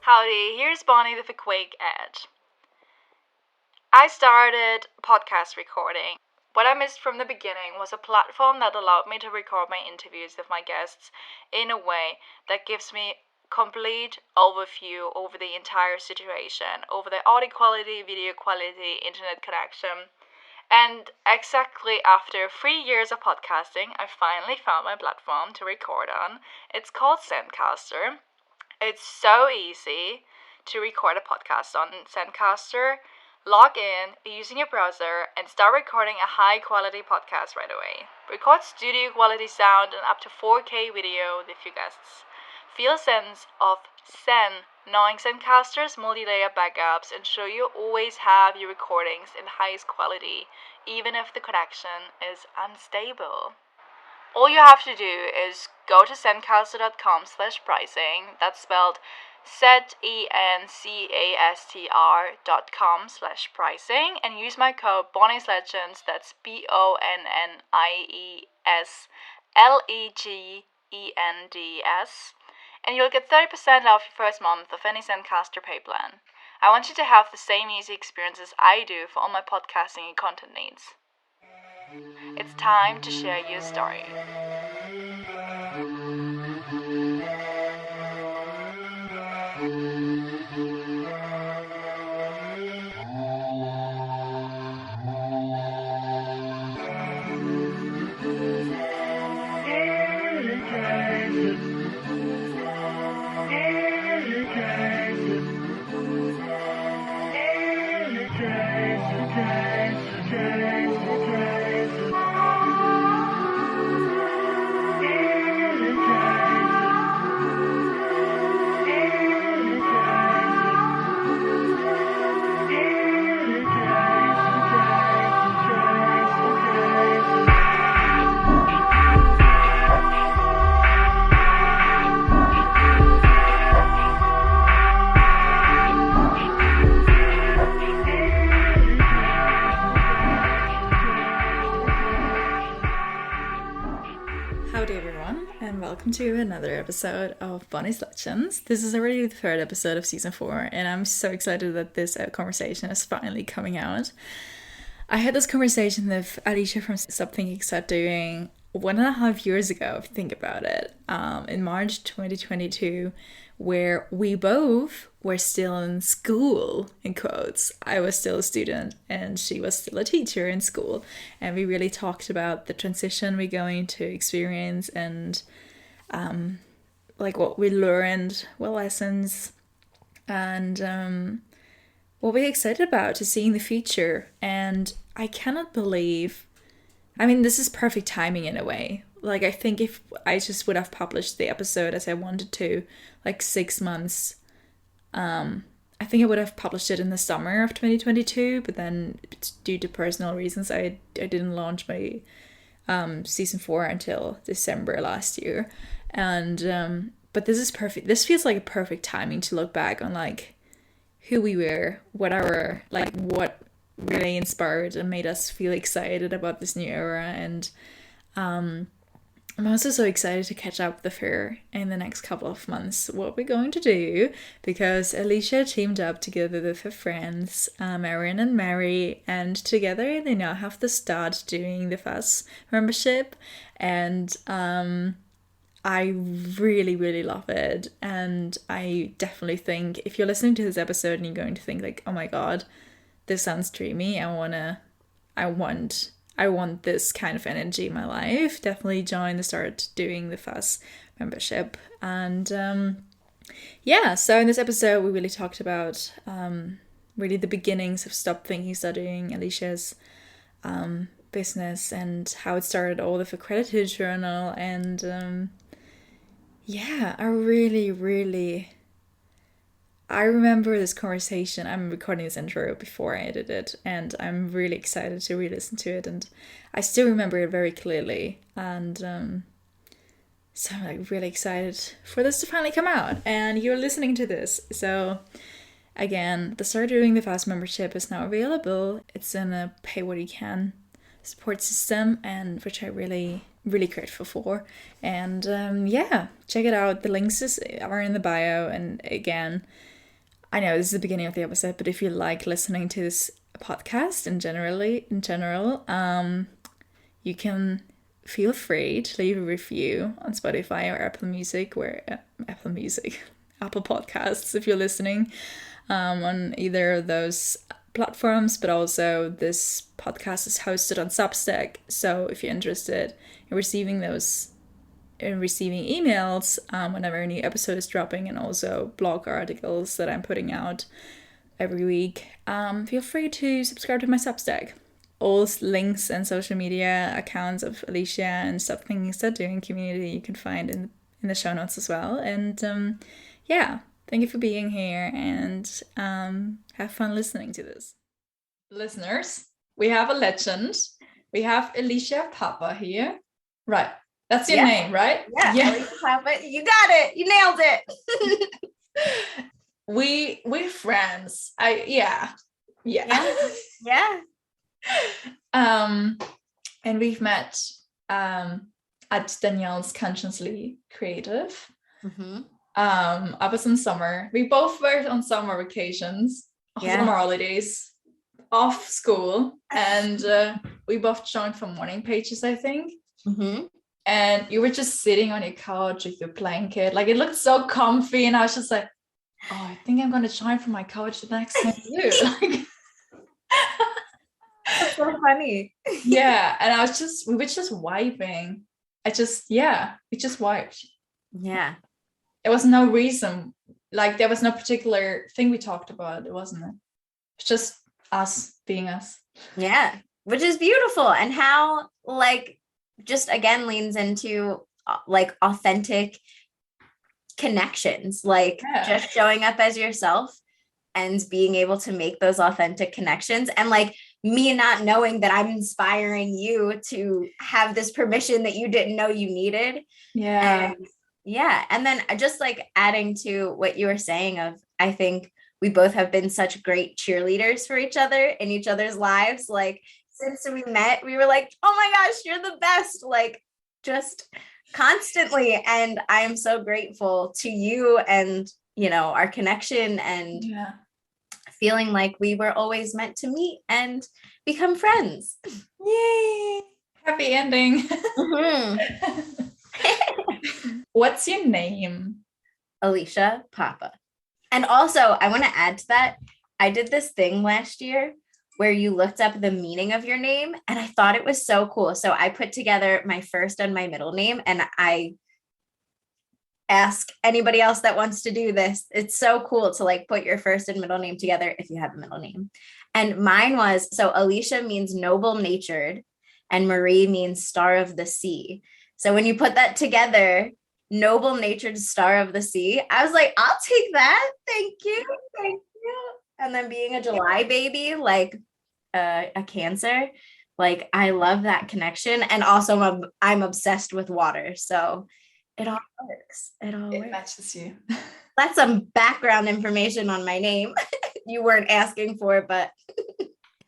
Howdy, here's Bonnie with a quick ad. I started podcast recording. What I missed from the beginning was a platform that allowed me to record my interviews with my guests in a way that gives me complete overview over the entire situation, over the audio quality, video quality, internet connection. And exactly after 3 years of podcasting, I finally found my platform to record on. It's called Zencaster. It's so easy to record a podcast on Zencaster. Log in using your browser and start recording a high quality podcast right away. Record studio quality sound and up to 4K video with your guests. Feel a sense of Zen, knowing Zencaster's multi-layer backups ensure you always have your recordings in highest quality, even if the connection is unstable. All you have to do is go to zencaster.com/pricing, that's spelled zencastr.com/pricing, and use my code BonniesLegends, that's BONNIESLEGENDS, and you'll get 30% off your first month of any Zencaster pay plan. I want you to have the same easy experience as I do for all my podcasting and content needs. It's time to share your story. Welcome to another episode of Bonnie's Legends. This is already the third episode of season 4, and I'm so excited that this conversation is finally coming out. I had this conversation with Alicia from Stop Thinking, Start Doing 1.5 years ago, if you think about it, in March 2022, where we both were still in school, in quotes. I was still a student and she was still a teacher in school, and we really talked about the transition we're going to experience and what we learned, what lessons, and what we're excited about to see in the future. And I cannot believe, this is perfect timing in a way. I think if I just would have published the episode as I wanted to, 6 months, I think I would have published it in the summer of 2022, but then due to personal reasons, I didn't launch my season 4 until December last year. And but this is perfect. This feels like a perfect timing to look back on who we were, what really inspired and made us feel excited about this new era. And I'm also so excited to catch up with her in the next couple of months, what we're going to do, because Alicia teamed up together with her friends, Erin and Mary, and together they now have to start doing the FAS membership, and I really, really love it. And I definitely think if you're listening to this episode and you're going to think oh my god, this sounds dreamy, I want this kind of energy in my life, definitely start doing the FAS membership. And so in this episode we really talked about really the beginnings of Stop Thinking, Start Doing, Alicia's business, and how it started all with a gratitude journal. And I remember this conversation. I'm recording this intro before I edit it, and I'm really excited to re-listen to it, and I still remember it very clearly. And so I'm really excited for this to finally come out, and you're listening to this. So again, the Start Doing the FAS membership is now available. It's in a pay what you can support system, and which I really grateful for. And check it out. The links are in the bio, and again, I know this is the beginning of the episode, but if you like listening to this podcast in general, you can feel free to leave a review on Spotify or Apple Music, Apple Music, Apple Podcasts, if you're listening on either of those platforms. But also, this podcast is hosted on Substack, so if you're interested in receiving emails whenever a new episode is dropping, and also blog articles that I'm putting out every week, feel free to subscribe to my Substack. All links and social media accounts of Alicia and stuff things that doing community you can find in the show notes as well. And yeah, thank you for being here, and have fun listening to this. Listeners, we have a legend. We have Alicia Papa here. Right. That's your name, right? Yeah. Alicia Papa. You got it. You nailed it. We're friends. Yeah. And we've met at Danielle's Consciously Creative. Mm-hmm. I was in summer. We both were on summer vacations, summer holidays, off school, and we both joined for morning pages, I think. Mm-hmm. And you were just sitting on your couch with your blanket. Like, it looked so comfy. And I was just like, oh, I think I'm going to join from my couch the next time you. Like, that's so funny. Yeah. And we were just vibing. We just vibed. Yeah. There was no reason. Like, there was no particular thing we talked about. It wasn't. It's just us being us. Yeah. Which is beautiful. And how, like, just again leans into like authentic connections, like just showing up as yourself and being able to make those authentic connections, and like me not knowing that I'm inspiring you to have this permission that you didn't know you needed. And then just like adding to what you were saying of, I think we both have been such great cheerleaders for each other in each other's lives. Like, since we met, we were like, oh my gosh, you're the best, like just constantly. And I am so grateful to you and, our connection, and feeling like we were always meant to meet and become friends. Yay! Happy ending. Mm-hmm. What's your name? Alicia Papa. And also, I want to add to that, I did this thing last year where you looked up the meaning of your name, and I thought it was so cool. So I put together my first and my middle name, and I ask anybody else that wants to do this. It's so cool to like put your first and middle name together if you have a middle name. And mine was, so Alicia means noble natured, and Marie means star of the sea. So when you put that together, noble natured star of the sea, I was like, I'll take that. Thank you. And then being a July baby, like a Cancer, like I love that connection. And also I'm obsessed with water. So it all works. It matches you. That's some background information on my name. You weren't asking for it, but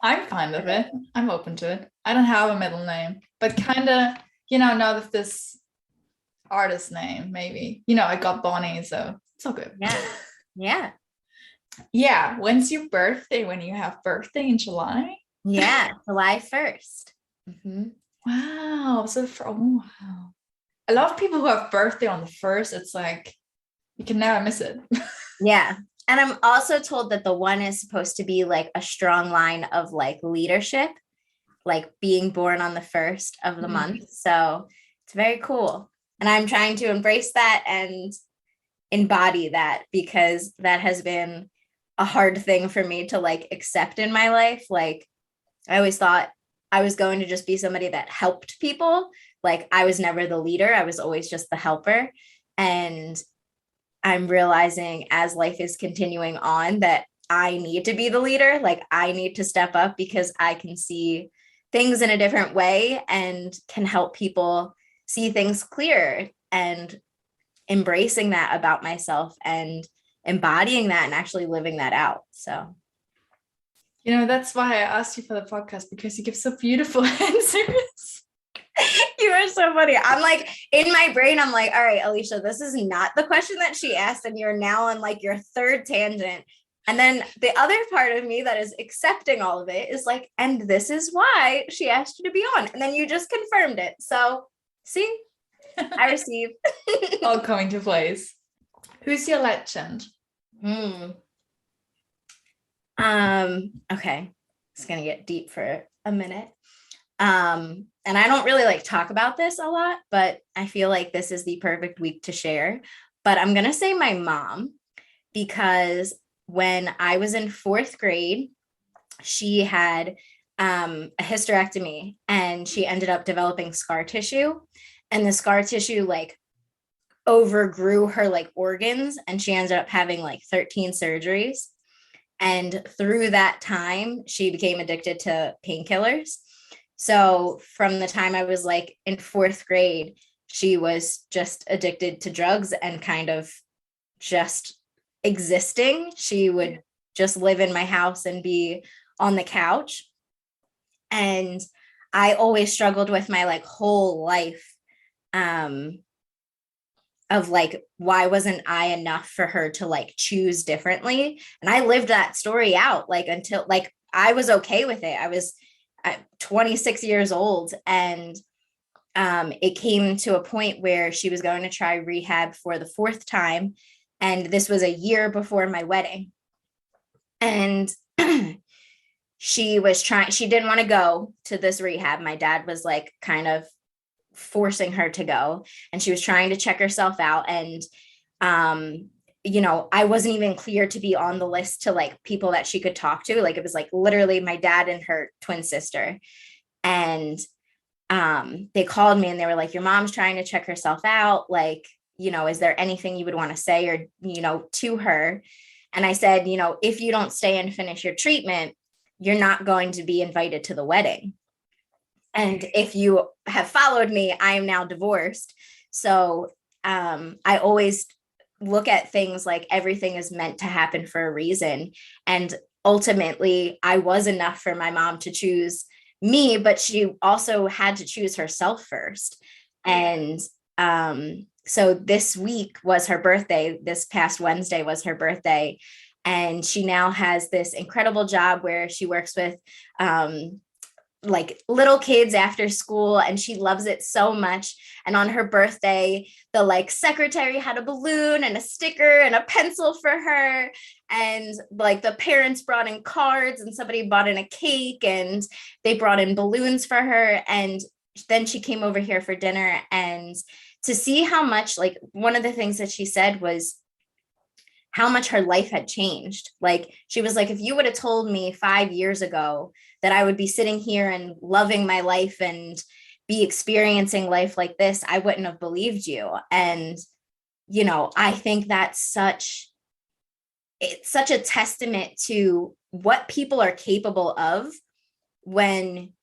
I'm fine with it. I'm open to it. I don't have a middle name, but kind of, now with this artist name, maybe, I got Bonnie, so it's all good. Yeah. When's your birthday? When you have birthday in July? Yeah, July 1st. Mm-hmm. Wow. So wow. A lot of people who have birthday on the 1st, it's like you can never miss it. Yeah. And I'm also told that the 1 is supposed to be like a strong line of like leadership, like being born on the 1st of the month. So it's very cool. And I'm trying to embrace that and embody that, because that has been a hard thing for me to like accept in my life. Like, I always thought I was going to just be somebody that helped people. Like, I was never the leader. I was always just the helper. And I'm realizing as life is continuing on that I need to be the leader. Like, I need to step up because I can see things in a different way and can help people see things clearer, and embracing that about myself and embodying that and actually living that out. So, that's why I asked you for the podcast, because you give so beautiful answers. You are so funny. I'm like, in my brain, I'm like, all right, Alicia, this is not the question that she asked, and you're now on like your 3rd tangent. And then the other part of me that is accepting all of it is like, and this is why she asked you to be on. And then you just confirmed it. So see, I receive. All coming to place. Who's your legend? Okay. It's gonna get deep for a minute. And I don't really like talk about this a lot, but I feel like this is the perfect week to share. But I'm gonna say my mom, because when I was in 4th grade, she had a hysterectomy and she ended up developing scar tissue. And the scar tissue like overgrew her like organs, and she ended up having like 13 surgeries. And through that time, she became addicted to painkillers. So from the time I was like in 4th grade, she was just addicted to drugs and kind of just existing. She would just live in my house and be on the couch. And I always struggled with my like whole life of like, why wasn't I enough for her to like choose differently? And I lived that story out like until like I was okay with it. I was 26 years old, and it came to a point where she was going to try rehab for the 4th time. And this was a year before my wedding. And she didn't want to go to this rehab. My dad was like kind of forcing her to go, and she was trying to check herself out. And, I wasn't even clear to be on the list to like people that she could talk to. Like it was like literally my dad and her twin sister. And they called me and they were like, your mom's trying to check herself out. Like, is there anything you would want to say or, to her? And I said, if you don't stay and finish your treatment, you're not going to be invited to the wedding. And if you have followed me, I am now divorced. So I always look at things like everything is meant to happen for a reason. And ultimately, I was enough for my mom to choose me, but she also had to choose herself first. And so this week was her birthday. This past Wednesday was her birthday. And she now has this incredible job where she works with like little kids after school, and she loves it so much. And on her birthday, the like secretary had a balloon and a sticker and a pencil for her, and like the parents brought in cards, and somebody brought in a cake, and they brought in balloons for her. And then she came over here for dinner, and to see how much, like, one of the things that she said was how much her life had changed. Like, she was like, if you would have told me 5 years ago that I would be sitting here and loving my life and be experiencing life like this, I wouldn't have believed you. And, I think it's such a testament to what people are capable of when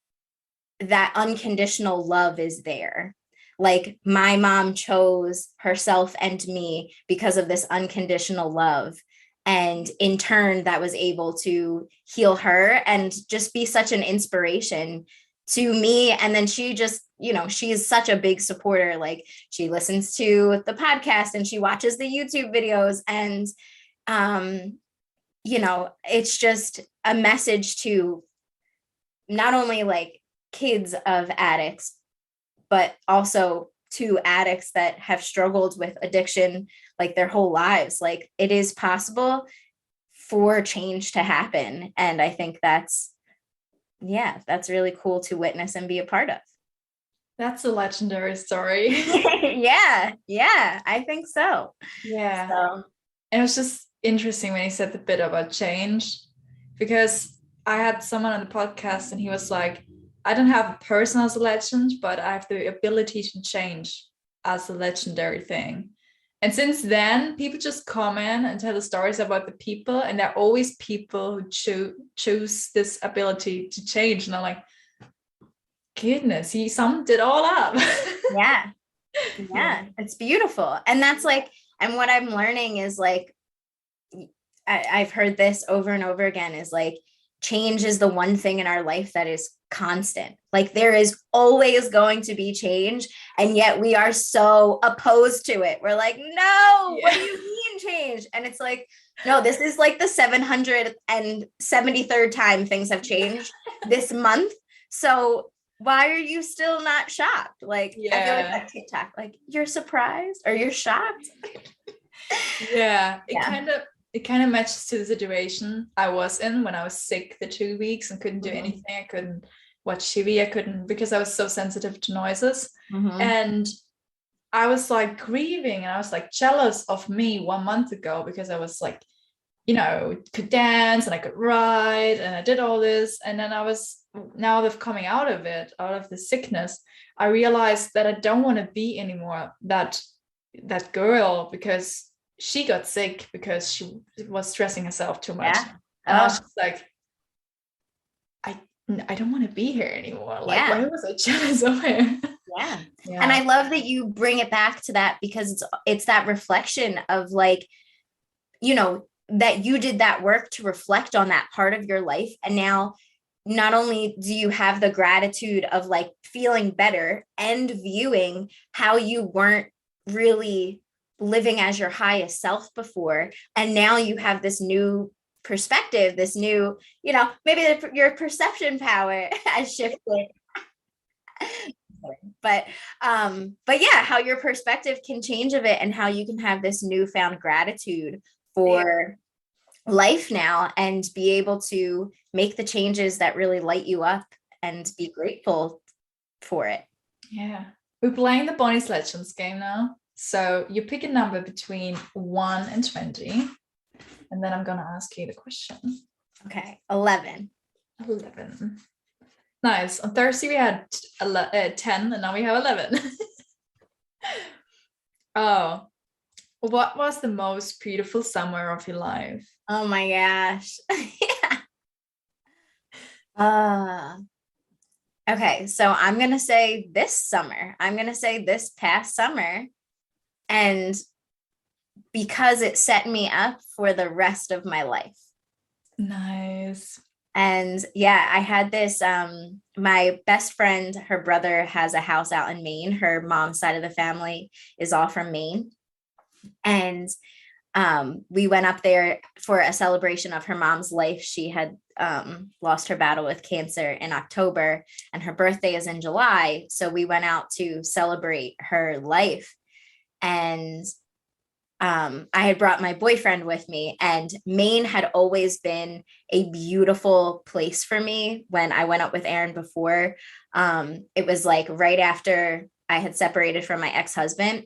that unconditional love is there. Like, my mom chose herself and me because of this unconditional love. And in turn, that was able to heal her and just be such an inspiration to me. And then she just, she's such a big supporter. Like, she listens to the podcast and she watches the YouTube videos. And, it's just a message to not only like kids of addicts, but also to addicts that have struggled with addiction like their whole lives. Like, it is possible for change to happen. And I think that's really cool to witness and be a part of. That's a legendary story. Yeah, I think so. Yeah. So. And it was just interesting when he said the bit about change, because I had someone on the podcast and he was like, I don't have a person as a legend, but I have the ability to change as a legendary thing. And since then, people just come in and tell the stories about the people, and there are always people who choose this ability to change. And I'm like, goodness, he summed it all up. Yeah, it's beautiful. And that's like, and what I'm learning is like, I've heard this over and over again, is like, change is the one thing in our life that is constant. Like, there is always going to be change, and yet we are so opposed to it. We're like, no, what do you mean nothing changed. And it's like, no, this is like the 773rd time things have changed this month. So why are you still not shocked? Like, I feel like that TikTok, like, you're surprised or you're shocked. It kind of matches to the situation I was in when I was sick the 2 weeks and couldn't do anything. I couldn't watch TV. I couldn't, because I was so sensitive to noises. And I was like grieving, and I was like jealous of me 1 month ago, because I was like, could dance and I could write and I did all this. And then now that coming out of it, out of the sickness, I realized that I don't want to be anymore that girl, because she got sick because she was stressing herself too much. And I was just like, I don't want to be here anymore. Like, why was I jealous of her? And I love that you bring it back to that, because it's that reflection of like, that you did that work to reflect on that part of your life. And now not only do you have the gratitude of like feeling better and viewing how you weren't really living as your highest self before, and now you have this new perspective, this new, maybe your perception power has shifted. But yeah, how your perspective can change of it, and how you can have this newfound gratitude for life now, and be able to make the changes that really light you up and be grateful for it. We're playing the Bonnie's Legends game now. So you pick a number between 1 and 20, and then I'm gonna ask you the question. Okay, 11. Nice. On Thursday we had 10, and now we have 11. Oh, what was the most beautiful summer of your life? Oh my gosh. Okay, so I'm gonna say this summer. I'm gonna say this past summer, and because it set me up for the rest of my life. Nice. And I had this, my best friend, her brother has a house out in Maine. Her mom's side of the family is all from Maine. And we went up there for a celebration of her mom's life. She had lost her battle with cancer in October, and her birthday is in July. So we went out to celebrate her life. And I had brought my boyfriend with me, and Maine had always been a beautiful place for me. When I went up with Erin before, it was like right after I had separated from my ex-husband,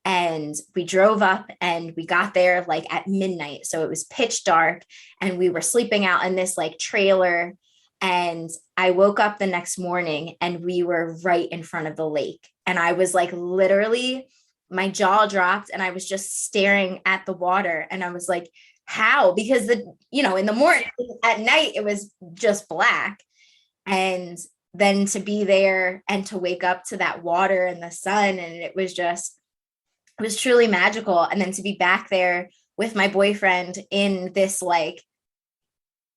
and we drove up, and we got there like at midnight. So it was pitch dark, and we were sleeping out in this like trailer. And I woke up the next morning, and we were right in front of the lake. And I was like, literally, my jaw dropped, and I was just staring at the water. And I was like, how? Because in the morning, at night, it was just black. And then to be there and to wake up to that water and the sun, and it was truly magical. And then to be back there with my boyfriend in this, like,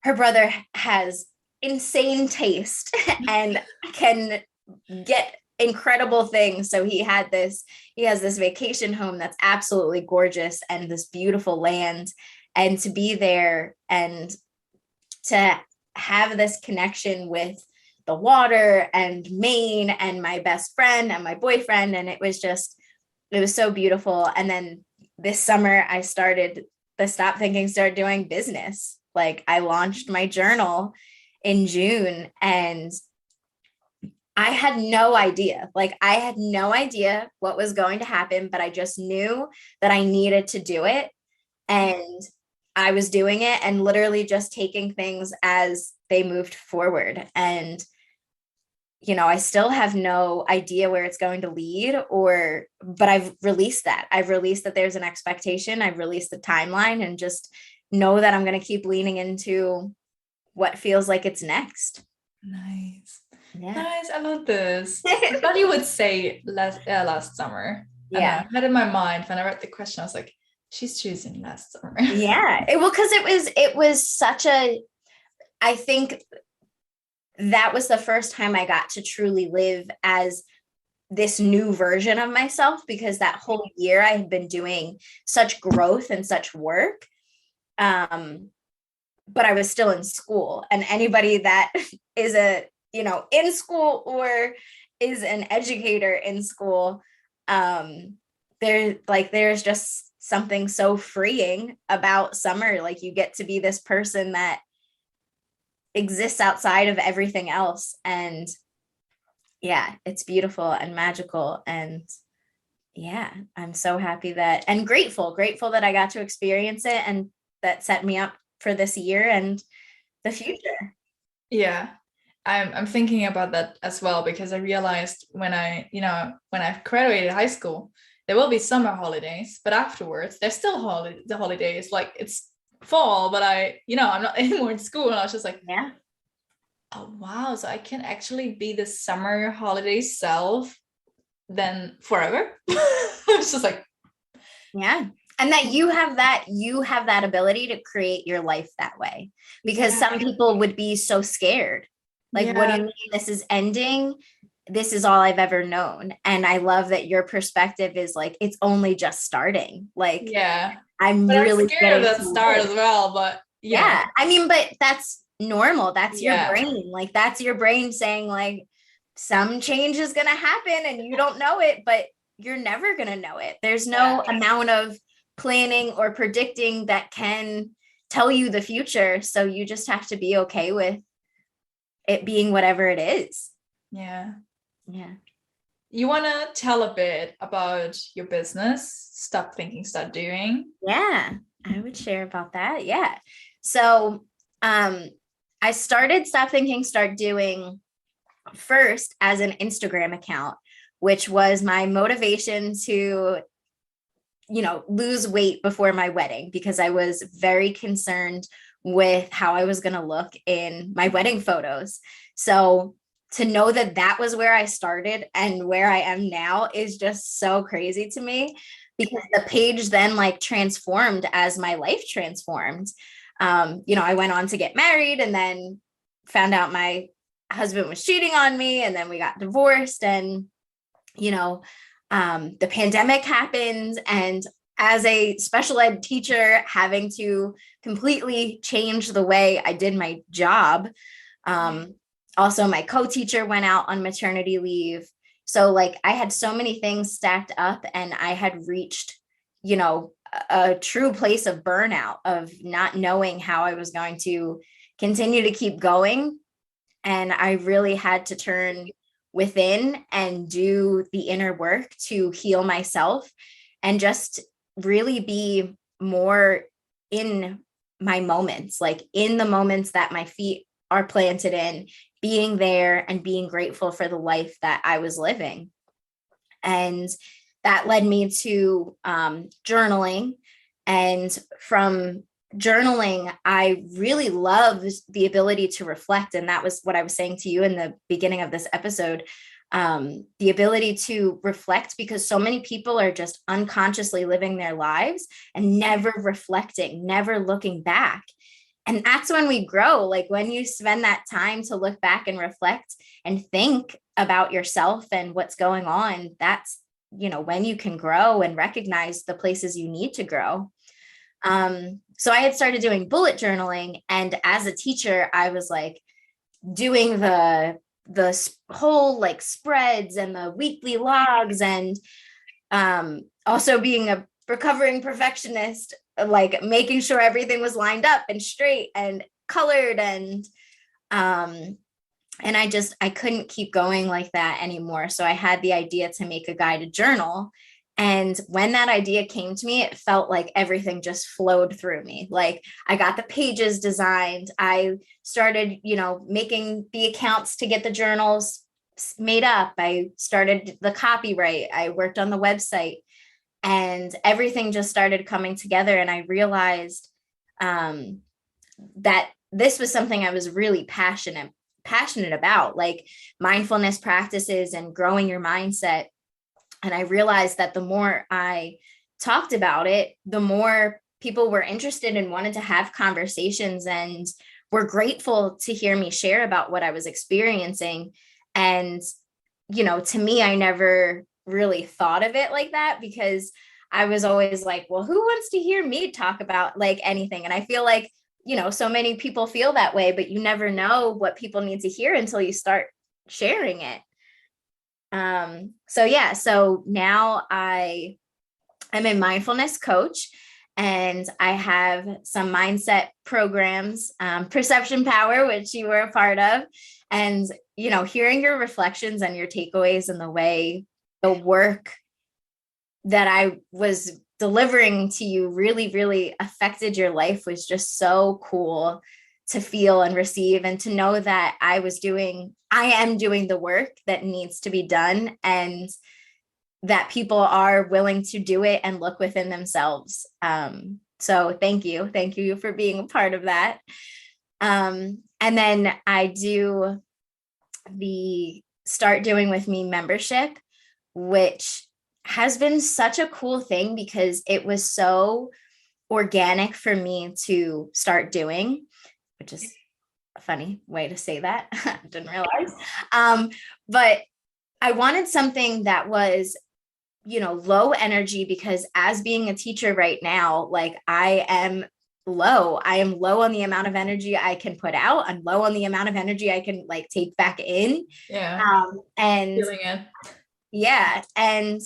her brother has insane taste and can get incredible things. So he has this vacation home that's absolutely gorgeous, and this beautiful land. And to be there and to have this connection with the water and Maine and my best friend and my boyfriend. And it was so beautiful. And then this summer I started the Stop Thinking, Start Doing business. Like, I launched my journal in June, and I had no idea. Like, I had no idea what was going to happen, but I just knew that I needed to do it. And I was doing it, and literally just taking things as they moved forward. And, I still have no idea where it's going to lead, but I've released that. I've released that there's an expectation. I've released the timeline, and just know that I'm going to keep leaning into what feels like it's next. Nice. Yeah. Nice. I love this. I thought you would say last summer. Yeah. And I had in my mind, when I read the question, I was like, she's choosing last summer. Yeah. Because it was such I think that was the first time I got to truly live as this new version of myself, because that whole year I had been doing such growth and such work. But I was still in school, and anybody that is in school or is an educator in school, there's just something so freeing about summer. Like, you get to be this person that exists outside of everything else. And yeah, it's beautiful and magical. And yeah, I'm so happy and grateful that I got to experience it, and that set me up for this year and the future. Yeah. I'm thinking about that as well, because I realized when I graduated high school, there will be summer holidays, but afterwards there's still the holidays. Like, it's fall, but I'm not anymore in school. And I was just like, Yeah. Oh wow, so I can actually be the summer holiday self then forever. It's just like, yeah. And that you have that ability to create your life that way, because some people would be so scared. Like, what do you mean this is ending? This is all I've ever known. And I love that your perspective is like, it's only just starting. Like, I'm really scared of that start as well, but I mean, but that's normal. That's your brain. Like, that's your brain saying, like, some change is going to happen and you don't know it, but you're never going to know it. There's no amount of planning or predicting that can tell you the future. So you just have to be okay with it being whatever it is. Yeah. Yeah. You want to tell a bit about your business, Stop Thinking, Start Doing? Yeah, I would share about that. Yeah. So I started Stop Thinking, Start Doing first as an Instagram account, which was my motivation to, lose weight before my wedding, because I was very concerned with how I was going to look in my wedding photos. So to know that that was where I started and where I am now is just so crazy to me, because the page then transformed as my life transformed. I went on to get married, and then found out my husband was cheating on me, and then we got divorced, and the pandemic happened, and as a special ed teacher, having to completely change the way I did my job. Also, my co-teacher went out on maternity leave. So I had so many things stacked up, and I had reached, a true place of burnout, of not knowing how I was going to continue to keep going. And I really had to turn within and do the inner work to heal myself, and just really be more in my moments, in the moments that my feet are planted in, being there and being grateful for the life that I was living. And that led me to journaling. And from journaling, I really loved the ability to reflect. And that was what I was saying to you in the beginning of this episode, the ability to reflect, because so many people are just unconsciously living their lives and never reflecting, never looking back. And that's when we grow. When you spend that time to look back and reflect and think about yourself and what's going on, that's, when you can grow and recognize the places you need to grow. So I had started doing bullet journaling, and as a teacher, I was doing the whole spreads and the weekly logs, and also being a recovering perfectionist, making sure everything was lined up and straight and colored, and I couldn't keep going like that anymore. So I had the idea to make a guided journal. And when that idea came to me, it felt like everything just flowed through me. I got the pages designed. I started, making the accounts to get the journals made up. I started the copyright. I worked on the website, and everything just started coming together. And I realized that this was something I was really passionate about, mindfulness practices and growing your mindset. And I realized that the more I talked about it, the more people were interested and wanted to have conversations, and were grateful to hear me share about what I was experiencing. And to me, I never really thought of it like that, because I was always like, well, who wants to hear me talk about like anything? And I feel like, so many people feel that way, but you never know what people need to hear until you start sharing it. So now I'm a mindfulness coach, and I have some mindset programs, Perception Power, which you were a part of. And, hearing your reflections and your takeaways and the way the work that I was delivering to you really, really affected your life was just so cool to feel and receive, and to know that I am doing the work that needs to be done, and that people are willing to do it and look within themselves. So thank you for being a part of that. And then I do the Start Doing With Me membership, which has been such a cool thing because it was so organic for me to start doing, which is a funny way to say that. I didn't realize. But I wanted something that was, low energy, because as being a teacher right now, like I am low on the amount of energy I can put out. I'm low on the amount of energy I can like take back in. Yeah. And Feeling it. yeah. And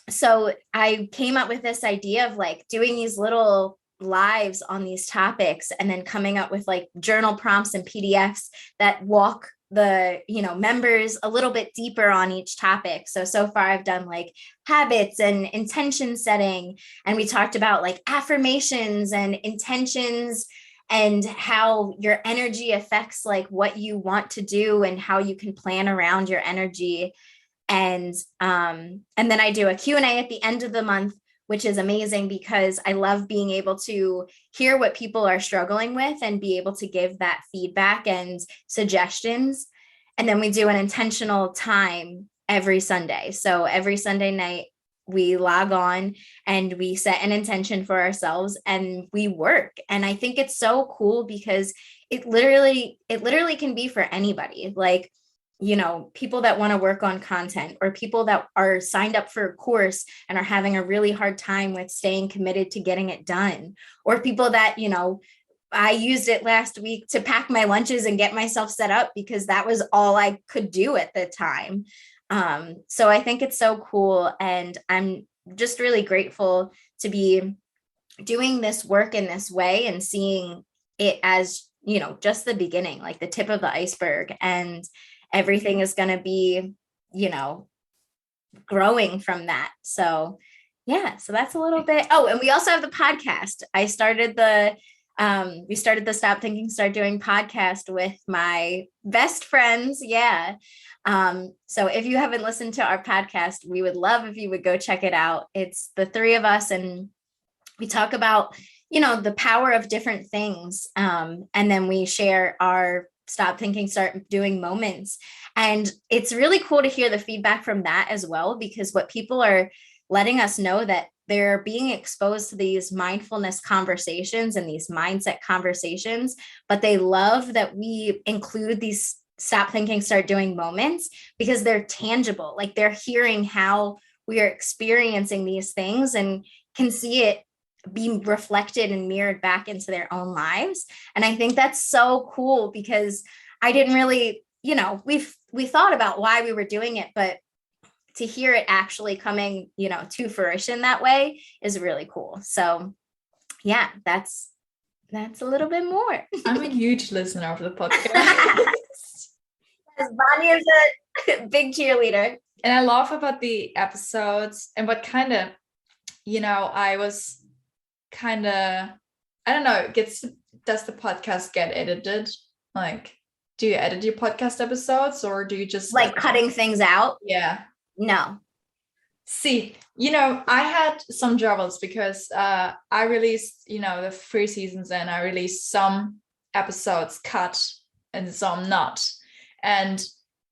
so I came up with this idea of like doing these little lives on these topics, and then coming up with like journal prompts and PDFs that walk the members a little bit deeper on each topic. So far I've done like habits and intention setting, and we talked about like affirmations and intentions, and how your energy affects like what you want to do and how you can plan around your energy. And then I do a Q&A at the end of the month, which is amazing because I love being able to hear what people are struggling with and be able to give that feedback and suggestions. And then we do an intentional time every Sunday. So every Sunday night we log on and we set an intention for ourselves and we work. And I think it's so cool because it literally can be for anybody. Like, people that want to work on content, or people that are signed up for a course and are having a really hard time with staying committed to getting it done, or people that, I used it last week to pack my lunches and get myself set up because that was all I could do at the time. So I think it's so cool. And I'm just really grateful to be doing this work in this way and seeing it as, just the beginning, like the tip of the iceberg. And everything is going to be, growing from that. So yeah, so that's a little bit. Oh, and we also have the podcast. We started the Stop Thinking, Start Doing podcast with my best friends. Yeah. So if you haven't listened to our podcast, we would love if you would go check it out. It's the three of us, and we talk about, the power of different things. And then we share our Stop Thinking, Start Doing moments. And it's really cool to hear the feedback from that as well, because what people are letting us know that they're being exposed to these mindfulness conversations and these mindset conversations, but they love that we include these Stop Thinking, Start Doing moments because they're tangible. Like they're hearing how we are experiencing these things and can see it being reflected and mirrored back into their own lives. And I think that's so cool because I didn't really, we thought about why we were doing it, but to hear it actually coming, to fruition that way is really cool. So yeah, that's a little bit more. I'm a huge listener of the podcast. Bonnie is a big cheerleader. And I love about the episodes and what kind of, I was kind of, I don't know, does the podcast get edited? Like, do you edit your podcast episodes or do you just like cutting things out? Yeah. No. See, I had some troubles because I released, the 3 seasons, and I released some episodes cut and some not. And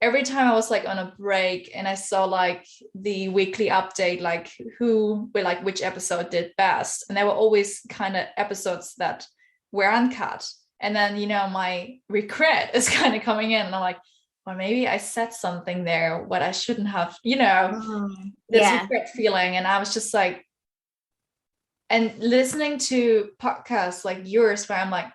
every time I was like on a break and I saw like the weekly update, like which episode did best. And there were always kind of episodes that were uncut. And then, my regret is kind of coming in and I'm like, or maybe I said something there what I shouldn't have, you know, this Yeah. regret feeling. And I was just like, and listening to podcasts like yours where I'm like,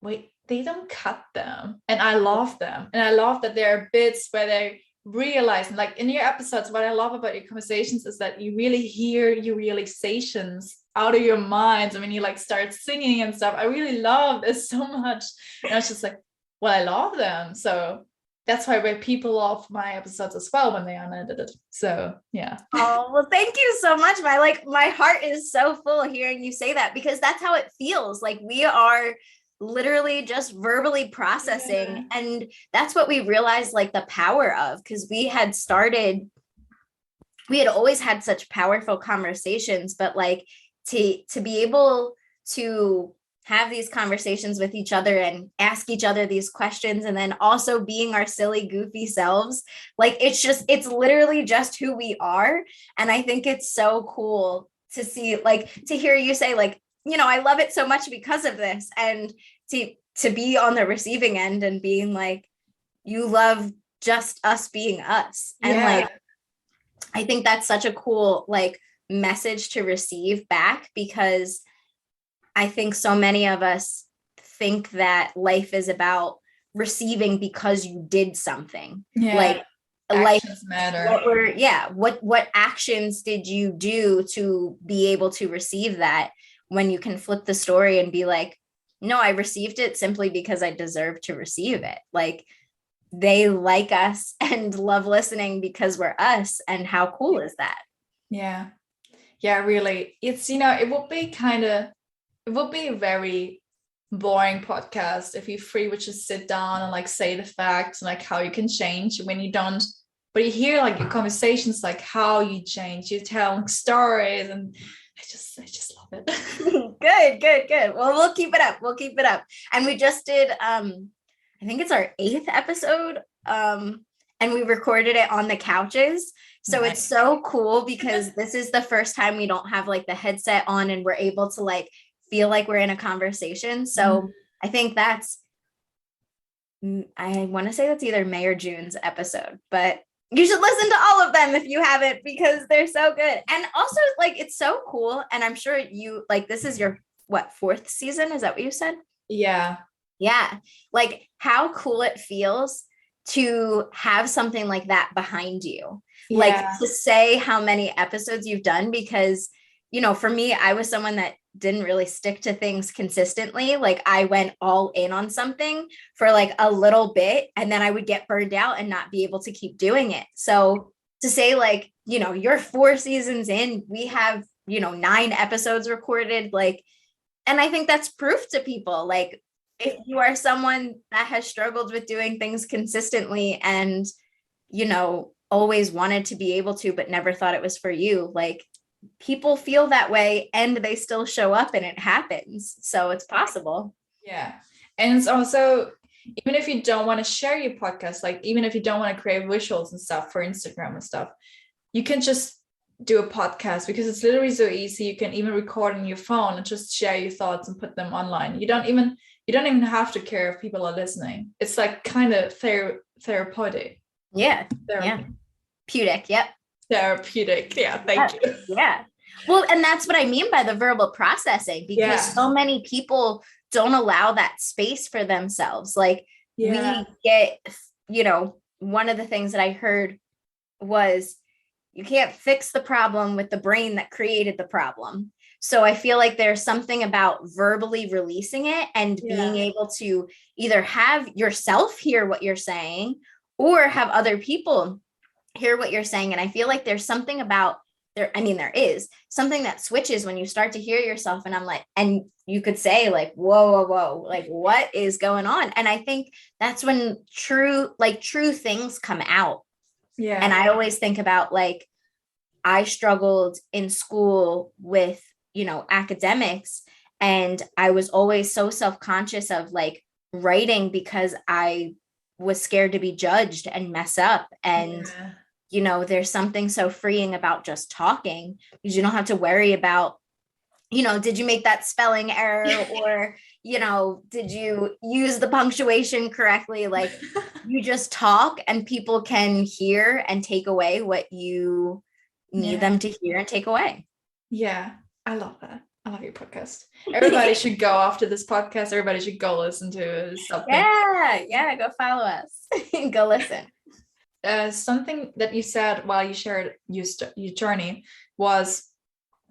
wait, they don't cut them. And I love them. And I love that there are bits where they realize, and like in your episodes, what I love about your conversations is that you really hear your realizations out of your minds. I mean, you like start singing and stuff. I really love this so much. And I was just like, well, I love them. So that's why people love my episodes as well when they are unedited. So yeah. Oh, well, thank you so much. My heart is so full hearing you say that, because that's how it feels. Like we are literally just verbally processing. Yeah. And that's what we realized, like the power of, because we had always had such powerful conversations, but like to be able to have these conversations with each other and ask each other these questions, and then also being our silly, goofy selves, like it's literally just who we are. And I think it's so cool to see, like, to hear you say, like, you know, I love it so much because of this, and to be on the receiving end and being like, you love just us being us. Yeah. And like, I think that's such a cool like message to receive back, because I think so many of us think that life is about receiving because you did something. Yeah. Like actions matter. What actions did you do to be able to receive that, when you can flip the story and be like, no, I received it simply because I deserve to receive it. Like they like us and love listening because we're us. And how cool is that? Yeah. Yeah, really. It's, you know, it would be a very boring podcast if you three would just sit down and like say the facts and like how you can change when you don't, but you hear like your conversations, like how you change, you're telling stories, and I just love it. Good. Well, we'll keep it up. And we just did, I think it's our 8th episode. And we recorded it on the couches. So nice. It's so cool because this is the first time we don't have like the headset on and we're able to like feel like we're in a conversation. So I think that's, I want to say that's either May or June's episode, but you should listen to all of them if you haven't, because they're so good. And also like, it's so cool. And I'm sure you like, this is your 4th season. Is that what you said? Yeah. Like how cool it feels to have something like that behind you. Yeah. Like to say how many episodes you've done, because, you know, for me, I was someone that didn't really stick to things consistently. Like I went all in on something for like a little bit, and then I would get burned out and not be able to keep doing it. So to say like, you know, you're 4 seasons in, we have, you know, 9 episodes recorded, like, and I think that's proof to people. Like if you are someone that has struggled with doing things consistently and, you know, always wanted to be able to, but never thought it was for you, like people feel that way and they still show up and it happens. So it's possible. Yeah. And it's also, even if you don't want to share your podcast, like even if you don't want to create visuals and stuff for Instagram and stuff, you can just do a podcast, because it's literally so easy. You can even record on your phone and just share your thoughts and put them online. You don't even have to care if people are listening. It's like kind of therapeutic. Yeah. Therapeutic. Yep. Therapeutic. Yeah. Thank you. Yeah. Well, and that's what I mean by the verbal processing, because so many people don't allow that space for themselves. Like we get, you know, one of the things that I heard was, you can't fix the problem with the brain that created the problem. So I feel like there's something about verbally releasing it and being able to either have yourself hear what you're saying or have other people hear what you're saying. And I feel like there's something about there. I mean, there is something that switches when you start to hear yourself. And I'm like, and you could say like, whoa, like what is going on? And I think that's when true things come out. Yeah. And I always think about like, I struggled in school with, you know, academics, and I was always so self-conscious of like writing because I was scared to be judged and mess up. And, you know, there's something so freeing about just talking, because you don't have to worry about, you know, did you make that spelling error or, did you use the punctuation correctly? Like you just talk and people can hear and take away what you need them to hear and take away. Yeah, I love that. I love your podcast. Everybody should go after this podcast. Everybody should go listen to something. Yeah, go follow us. Go listen. Something that you said while you shared your journey was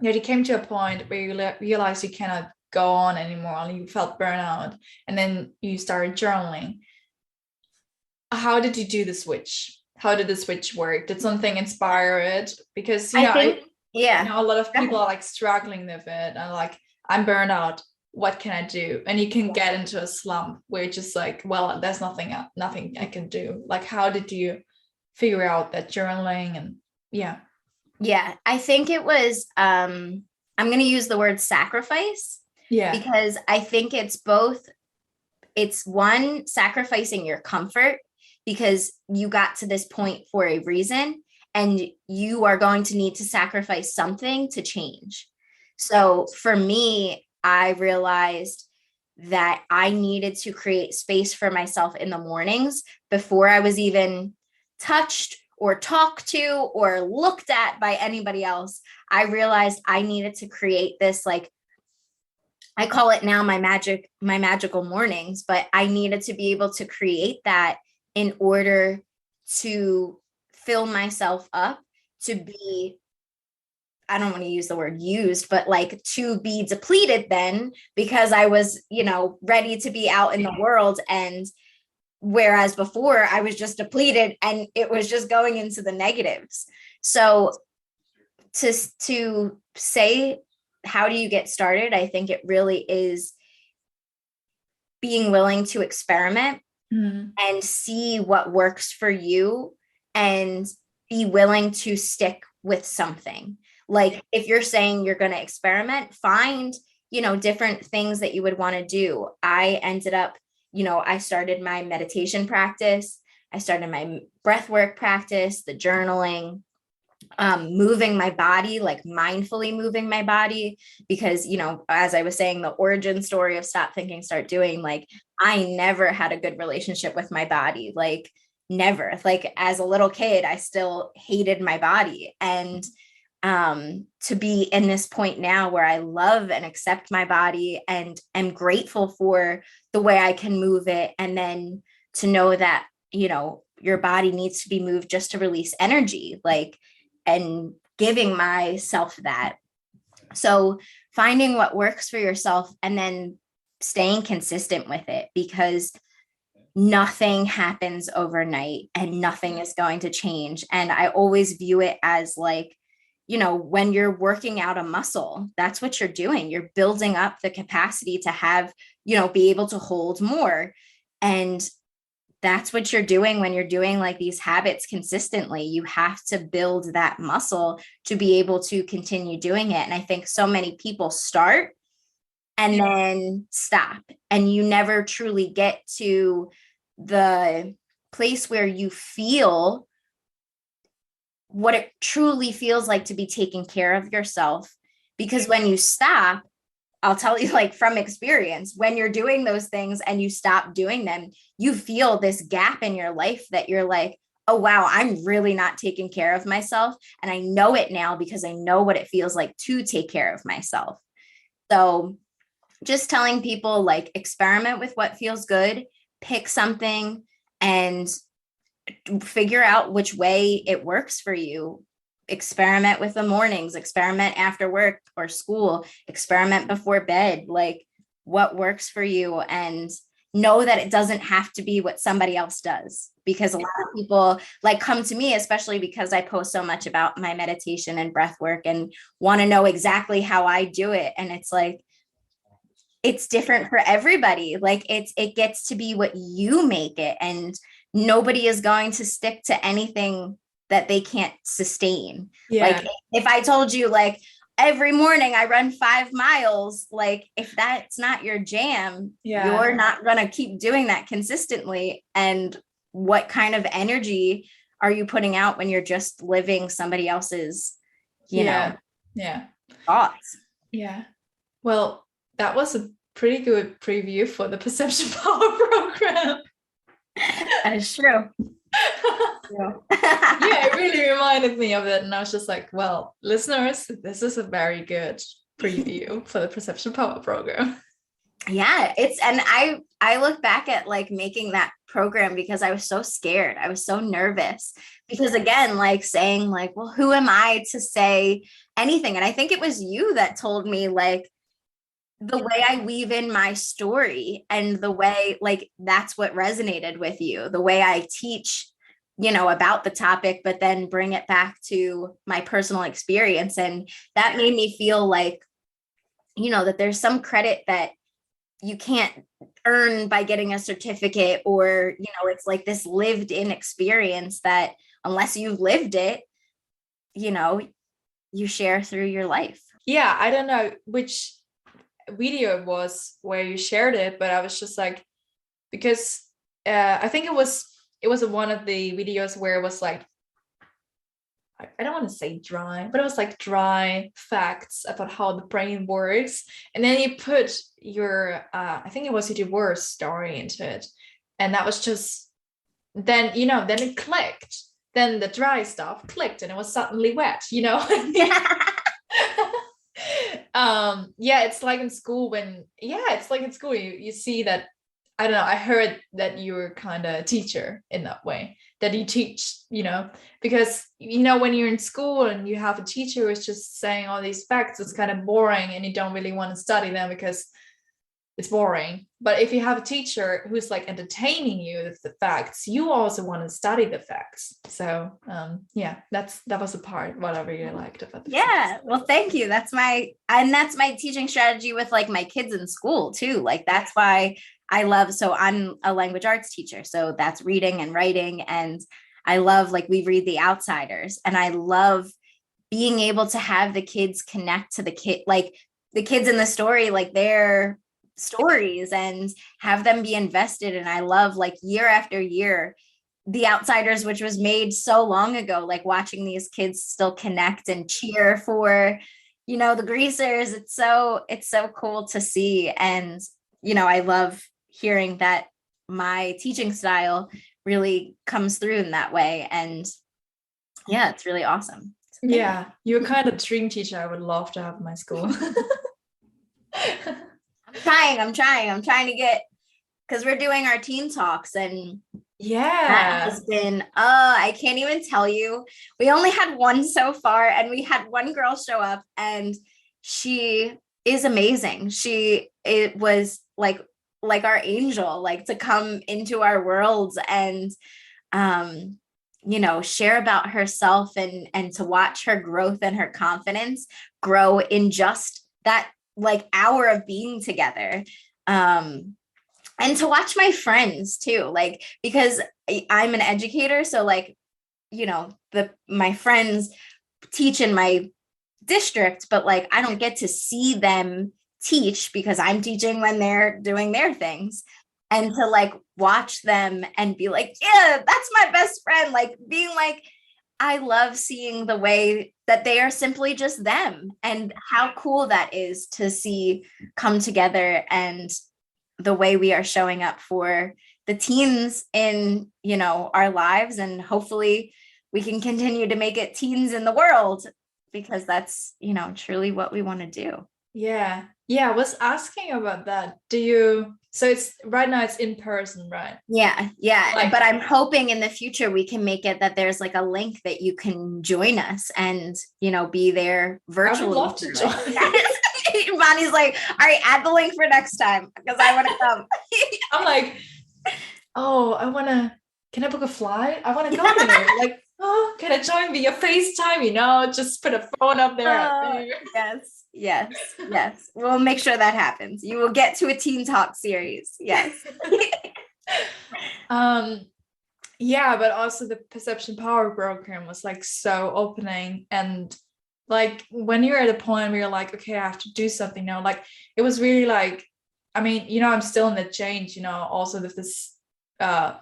that you came to a point where you realized you cannot go on anymore and you felt burnout, and then you started journaling. How did you do the switch? How did the switch work? Did something inspire it? Because I think a lot of people are like struggling with it and like, I'm burned out, what can I do? And you can get into a slump where it's just like, well, there's nothing I can do. Like, how did you figure out that journaling? And yeah, I think it was I'm going to use the word sacrifice, because I think it's one, sacrificing your comfort, because you got to this point for a reason and you are going to need to sacrifice something to change. So for me, I realized that I needed to create space for myself in the mornings before I was even touched or talked to or looked at by anybody else. I realized I needed to create this, like, I call it now my magical mornings, but I needed to be able to create that in order to fill myself up, to be, I don't want to use the word used, but like to be depleted then, because I was, ready to be out in the world. And whereas before I was just depleted and it was just going into the negatives. So to say, how do you get started? I think it really is being willing to experiment and see what works for you and be willing to stick with something. Like if you're saying you're going to experiment, find, different things that you would want to do. I ended up, I started my meditation practice. I started my breath work practice, the journaling, moving my body, like mindfully moving my body, because, as I was saying, the origin story of Stop Thinking, Start Doing, like I never had a good relationship with my body, like never. Like as a little kid, I still hated my body. And to be in this point now where I love and accept my body and am grateful for the way I can move it. And then to know that, your body needs to be moved just to release energy, like, and giving myself that. So finding what works for yourself and then staying consistent with it, because nothing happens overnight and nothing is going to change. And I always view it as like, when you're working out a muscle, that's what you're doing. You're building up the capacity to have, be able to hold more. And that's what you're doing when you're doing like these habits consistently. You have to build that muscle to be able to continue doing it. And I think so many people start and then stop, and you never truly get to the place where you feel what it truly feels like to be taking care of yourself. Because when you stop, I'll tell you, like from experience, when you're doing those things and you stop doing them, you feel this gap in your life that you're like, oh, wow, I'm really not taking care of myself. And I know it now because I know what it feels like to take care of myself. So just telling people, like, experiment with what feels good, pick something and figure out which way it works for you. Experiment with the mornings, experiment after work or school, experiment before bed, like what works for you, and know that it doesn't have to be what somebody else does, because a lot of people like come to me, especially because I post so much about my meditation and breath work and want to know exactly how I do it. And it's like, it's different for everybody. Like it gets to be what you make it, and nobody is going to stick to anything that they can't sustain. Like if I told you, like, every morning I run 5 miles, like if that's not your jam, you're not going to keep doing that consistently. And what kind of energy are you putting out when you're just living somebody else's, thoughts? Well, that was a pretty good preview for the Perception Power program. That is true. Yeah, it really reminded me of it. And I was just like, well, listeners, this is a very good preview for the Perception Power program. Yeah, and I look back at like making that program because I was so scared. I was so nervous because again, like saying like, well, who am I to say anything? And I think it was you that told me like the way I weave in my story and the way like that's what resonated with you, the way I teach, about the topic, but then bring it back to my personal experience. And that made me feel like, that there's some credit that you can't earn by getting a certificate, or it's like this lived in experience that unless you've lived it, you share through your life. Yeah, I don't know which video it was where you shared it, but I was just like, because I think it was one of the videos where it was like, I don't want to say dry, but it was like dry facts about how the brain works. And then you put your, I think it was your divorce story into it. And that was just, then it clicked. Then the dry stuff clicked and it was suddenly wet, Yeah, it's like in school you see that, I don't know, I heard that you were kind of a teacher in that way, that you teach, because, when you're in school and you have a teacher who's just saying all these facts, it's kind of boring and you don't really want to study them because it's boring. But if you have a teacher who's like entertaining you with the facts, you also want to study the facts. So that was a part what I really liked about the facts. Well, thank you. That's my teaching strategy with like my kids in school too. Like that's why so I'm a language arts teacher. So that's reading and writing. And I love, like, we read The Outsiders, and I love being able to have the kids connect to the kids in the story, like their stories, and have them be invested. And I love, like, year after year, The Outsiders, which was made so long ago, like watching these kids still connect and cheer for, the greasers. It's so cool to see. And, I love hearing that my teaching style really comes through in that way. And yeah, it's really awesome. Yeah, you're kind of dream teacher I would love to have in my school. I'm trying to get, because we're doing our teen talks, and that has been, I can't even tell you. We only had one so far, and we had one girl show up, and she is amazing. It was like our angel, like, to come into our worlds and share about herself, and to watch her growth and her confidence grow in just that like hour of being together. And to watch my friends too, like, because I'm an educator, so like, my friends teach in my district, but like I don't get to see them teach because I'm teaching when they're doing their things. And to like watch them and be like, yeah, that's my best friend, like being like, I love seeing the way that they are simply just them, and how cool that is to see come together, and the way we are showing up for the teens in, our lives. And hopefully we can continue to make it teens in the world, because that's, truly what we want to do. Yeah, I was asking about that. So it's right now it's in person, right? Yeah. But I'm hoping in the future we can make it that there's like a link that you can join us and, be there virtually. I would love to join. Bonnie's like, all right, add the link for next time because I want to come. I'm like, can I book a flight? I want to go there. Like, can I join via FaceTime? Just put a phone up there. Yes. We'll make sure that happens. You will get to a Teen Talk series. Yes. Yeah, but also the Perception Power program was like so opening, and like when you're at a point where you're like, okay, I have to do something now. Like it was really like, I mean, I'm still in the change, also with this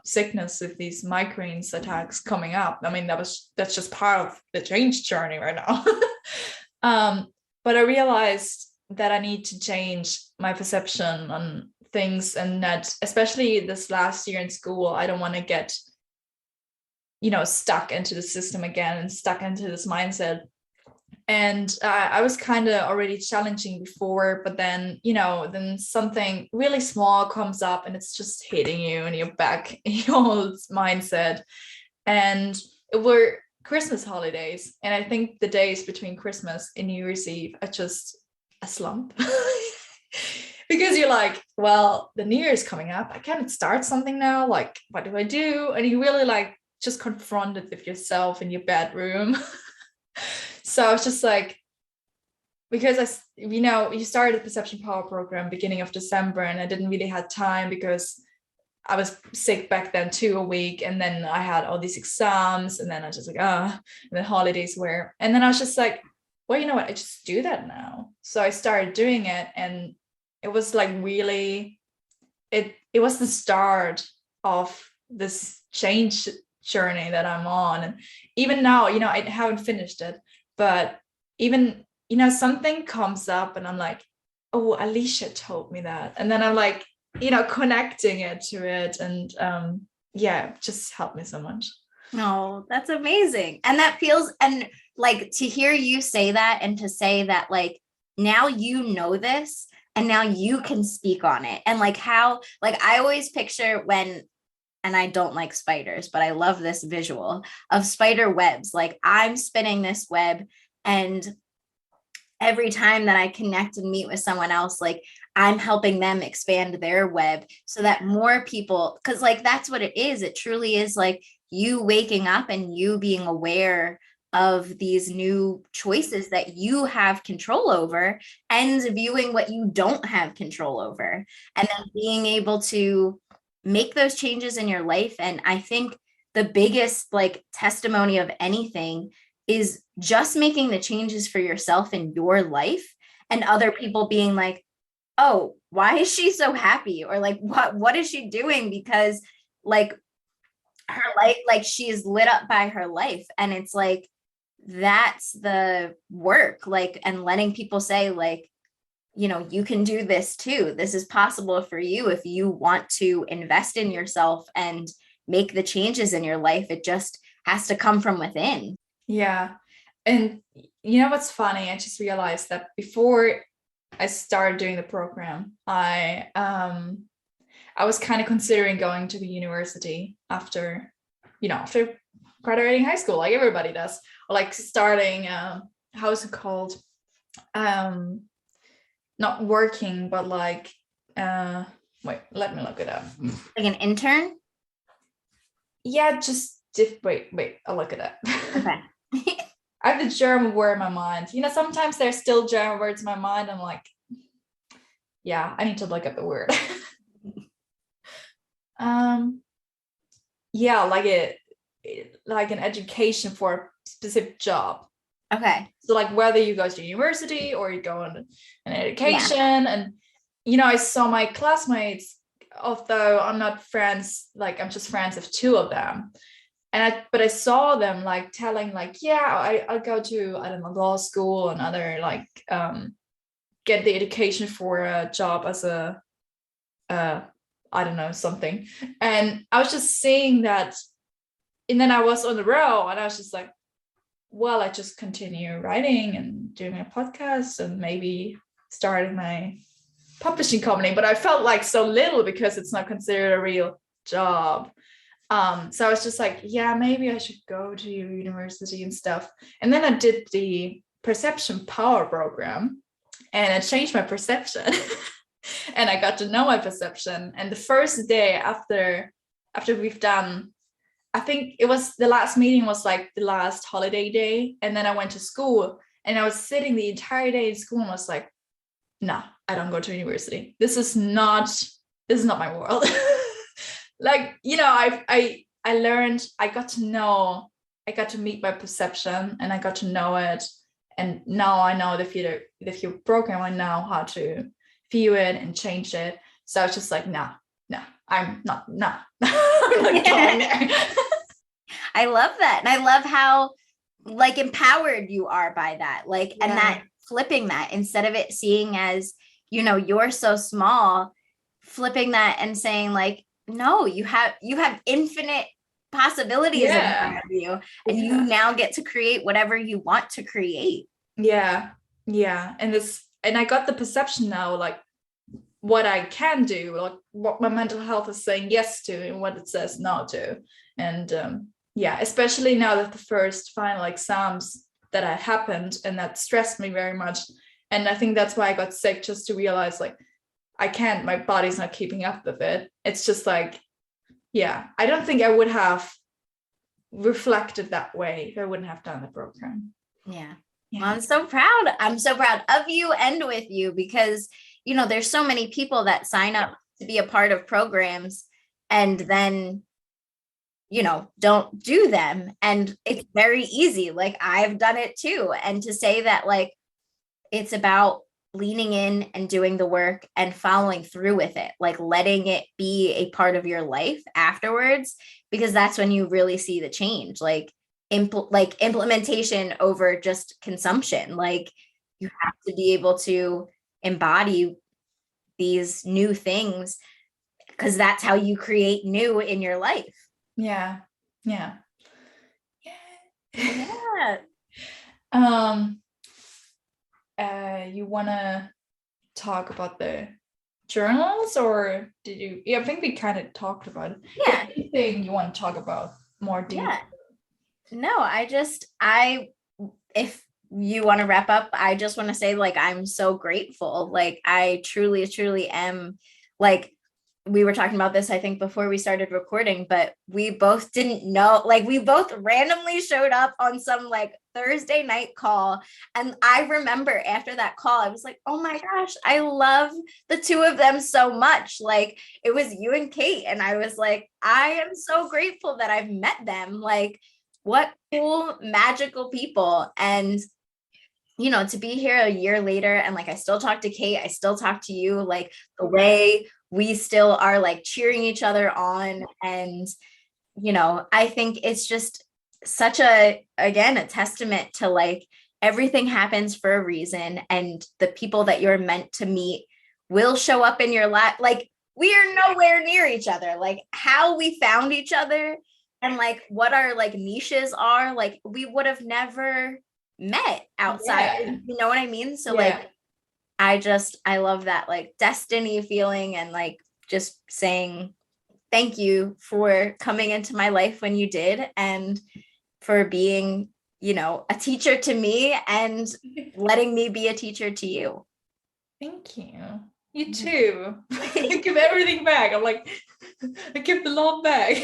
sickness, with these migraines attacks coming up. I mean, that's just part of the change journey right now. But I realized that I need to change my perception on things, and that especially this last year in school, I don't want to get, stuck into the system again and stuck into this mindset. And I was kind of already challenging before, but then, then something really small comes up and it's just hitting you and you're back in your old mindset. And it were Christmas holidays. And I think the days between Christmas and New Year's Eve are just a slump. Because you're like, well, the New Year is coming up. I can't start something now. Like, what do I do? And you really like just confronted with yourself in your bedroom. So I was just like, because you started the Perception Power program beginning of December, and I didn't really have time because I was sick back then too, a week. And then I had all these exams, and then I was just like, and then holidays were, and then I was just like, well, you know what? I just do that now. So I started doing it, and it was like really, it was the start of this change journey that I'm on. And even now, I haven't finished it, but even, something comes up and I'm like, oh, Alicia told me that. And then I'm like, connecting it to it. And just helped me so much. Oh, that's amazing. And that feels, and like to hear you say that, and to say that like now this, and now you can speak on it. And like how, like I always picture when, and I don't like spiders, but I love this visual of spider webs. Like I'm spinning this web, and every time that I connect and meet with someone else, like I'm helping them expand their web so that more people, because like that's what it is. It truly is like you waking up and you being aware of these new choices that you have control over, and viewing what you don't have control over, and then being able to make those changes in your life. And I think the biggest like testimony of anything is just making the changes for yourself in your life, and other people being like, oh, why is she so happy? Or like, what is she doing? Because like her life, like she is lit up by her life. And it's like, that's the work, like, and letting people say like, you can do this too. This is possible for you if you want to invest in yourself and make the changes in your life. It just has to come from within. Yeah. And you know what's funny? I just realized that before I started doing the program, I was kind of considering going to the university after graduating high school, like everybody does, or like starting how is it called? Not working, but like wait, let me look it up. Like an intern? Yeah, just wait, I'll look it up. Okay. I have the German word in my mind. Sometimes there's still German words in my mind. I'm like, yeah, I need to look up the word. Yeah, like an education for a specific job. Okay. So like whether you go to university or you go on an education, and I saw my classmates, although I'm not friends, like I'm just friends with two of them. But I saw them like telling like, yeah, I'll go to, I don't know, law school and other like get the education for a job as a I don't know, something. And I was just seeing that, and then I was on the row and I was just like, well, I just continue writing and doing my podcast and maybe starting my publishing company. But I felt like so little because it's not considered a real job. So I was just like, yeah, maybe I should go to university and stuff. And then I did the Perception Power program, and it changed my perception. And I got to know my perception. And the first day after we've done, I think it was the last meeting was like the last holiday day. And then I went to school, and I was sitting the entire day in school and was like, no, I don't go to university. This is not my world. Like, I learned, I got to meet my perception, and I got to know it. And now I know the future program, I know how to view it and change it. So it's just like, no, I'm not I'm not going there. I love that. And I love how like empowered you are by that. Like, and that flipping that, instead of it seeing as, you're so small, flipping that and saying like, no, you have infinite possibilities in front Yeah. of you, and you now get to create whatever you want to create. Yeah. Yeah. And I got the perception now, like what I can do, like what my mental health is saying yes to and what it says no to. And yeah, especially now that the first final exams that had happened, and that stressed me very much. And I think that's why I got sick, just to realize like I can't, my body's not keeping up with it. It's just like, yeah, I don't think I would have reflected that way if I wouldn't have done the program. Yeah. Yeah. Well, I'm so proud. I'm so proud of you and with you, because, there's so many people that sign up to be a part of programs and then, don't do them. And it's very easy. Like, I've done it too. And to say that, like, it's about leaning in and doing the work and following through with it, like letting it be a part of your life afterwards, because that's when you really see the change. Like, implementation over just consumption. Like, you have to be able to embody these new things, because that's how you create new in your life. Yeah. Yeah. Yeah. You want to talk about the journals, or did you? Yeah, I think we kind of talked about it. Yeah. Anything you want to talk about more deeply? Yeah. No, if you want to wrap up, I just want to say, like, I'm so grateful. Like, I truly, truly am. Like, we were talking about this, I think, before we started recording, but we both didn't know, like, we both randomly showed up on some like Thursday night call. And I remember after that call, I was like, oh my gosh, I love the two of them so much. Like, it was you and Kate. And I was like, I am so grateful that I've met them. Like, what cool, magical people. And, to be here a year later, and like, I still talk to Kate, I still talk to you, like the way we still are like cheering each other on. And, I think it's just such again, a testament to like, everything happens for a reason, and the people that you're meant to meet will show up in your life. Like, we are nowhere near each other. Like, how we found each other and like what our like niches are, like, we would have never met outside. Yeah. You know what I mean? So Yeah. like, I love that like destiny feeling, and like just saying thank you for coming into my life when you did, and for being, a teacher to me and letting me be a teacher to you. Thank you. You too. I give everything back. I'm like, I give the love back.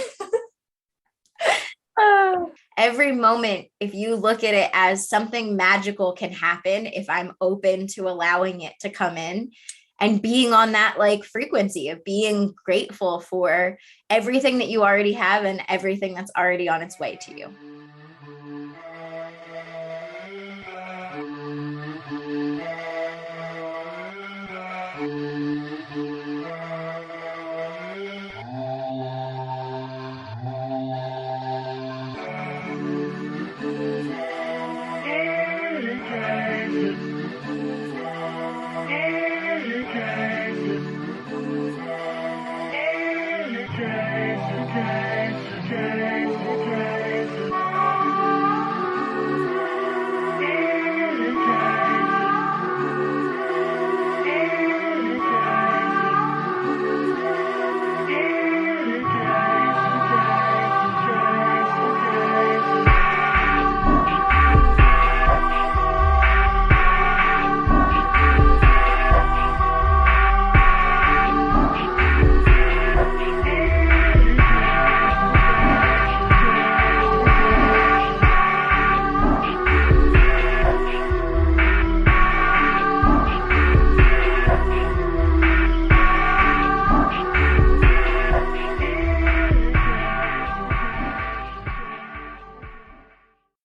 Every moment, if you look at it as something magical can happen, if I'm open to allowing it to come in, and being on that like frequency of being grateful for everything that you already have and everything that's already on its way to you.